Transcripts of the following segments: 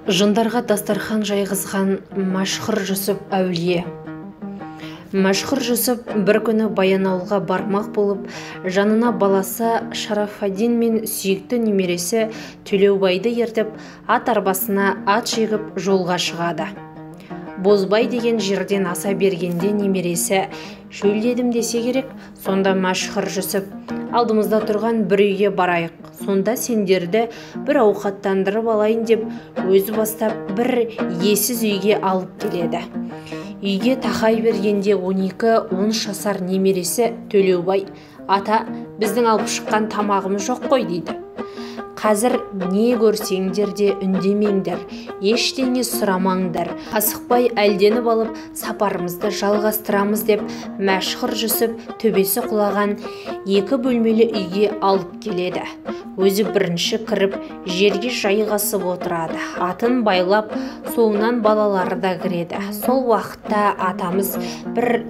Жындарға дастархан жайғызған Мәшһүр Жүсіп әулие. Мәшһүр Жүсіп бір күні Баянауылға бармақ болып, жанына баласы Шарафаддин мен сүйікті немересі Төлеубайды ертіп, ат арбасына ат жегіп жолға шығады. Бозбай деген жерден аса бергенде немересі шөлдедім десе керек. Сонда Мәшһүр Жүсіп: алдымызда тұрған бір үйге барайық, сонда сендерді бір ауқаттандырып алайын деп өзі бастап бір иесіз үйге алып келеді. Үйге тақай бергенде 12-13 жасар немересі Төлеубай: ата, біздің алып шыққан тамағымыз жоқ қой дейді. Қазір не көрсеңдер де үндемеңдер, ештеңе сұрамаңдар, асықпай әлденіп алып сапарымызды жалғастырамыз деп Мәшһүр Жүсіп төбесі құлаған 2 бөлмелі үйге алып келеді. Өзі бірінші кіріп жерге жайғасып отырады. Атын байлап, соңынан балалары да кіреді. Сол уақытта атамыз бір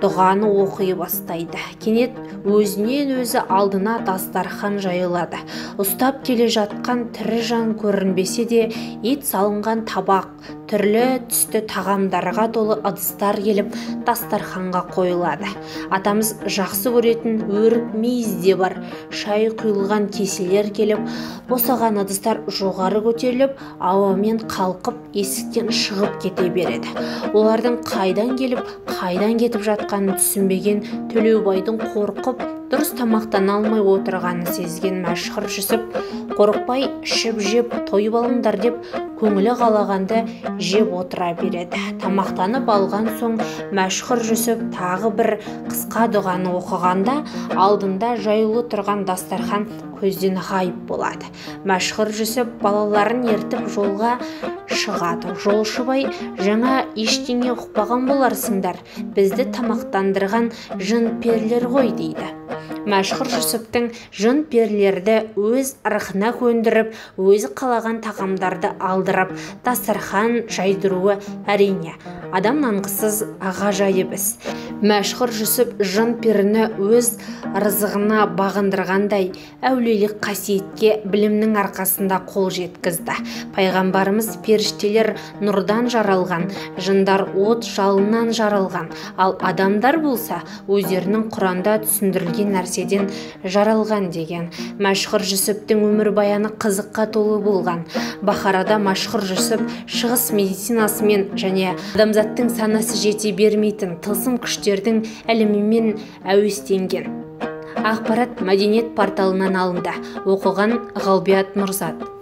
дұғаны оқи бастайды. Кенет өзінен өзі алдына дастархан жайылады. Ұстап келе жатқан тірі жан көрінбесе де, ет салынған табақ, түрлі түсті тағамдарға толы ыдыстар келіп дастарханға қойылады. Атамыз жақсы көретін өрік мейіз де бар. Шай құйылған кеселер келіп, босаған ыдыстар жоғары көтеріліп, ауамен қалқып, есіктен шығып кете береді. Олардың қайдан келіп, қайдан кетіп жатқанын түсінбеген Төлеубайдың қорқып, дұрыс тамақтан алмай отырғанын сезген Мәшһүр Жүсіп: қорықпай ішіп жеп тойып алыңдар деп көңілі қалағанды жеп отыра береді. Тамақтанып алған соң Мәшһүр Жүсіп тағы бір қысқа дұғаны оқығанда, алдында жаюлы тұрған дастархан көзден ғайып болады. Мәшһүр Жүсіп балаларын ертіп жолға шығады. Жолшыбай: жаңа ештеңе ұқпаған боларсыңдар, бізді тамақтандырған жын перілер ғой дейді. Мәшһүр Жүсіптің жын перілерді өз ырқына көндіріп, өзі қалаған тағамдарды алдырып, дастархан жайдыруы әрине адам нанғысыз ғажайып іс. Мәшһүр Жүсіп жын періні өз рызығына бағындырғандай әулиелік қасиетке білімнің арқасында қол жеткізді. Пайғамбарымыз періштелер нұрдан жаралған, жындар от жалынан жаралған, ал адамдар болса өздерінің Құранда түсіндірілген нәрседен жаралған деген. Мәшһүр Жүсіптің өмірбаяны қызыққа толы болған. Бахарада Мәшһүр Жүсіп шығыс медицинасымен және адамзаттың санасы жете бермейтін тылсым күштердің әлемімен әуестенген. Ақпарат мәдениет порталынан алынды. Оқыған Ғалбият Нұрзат.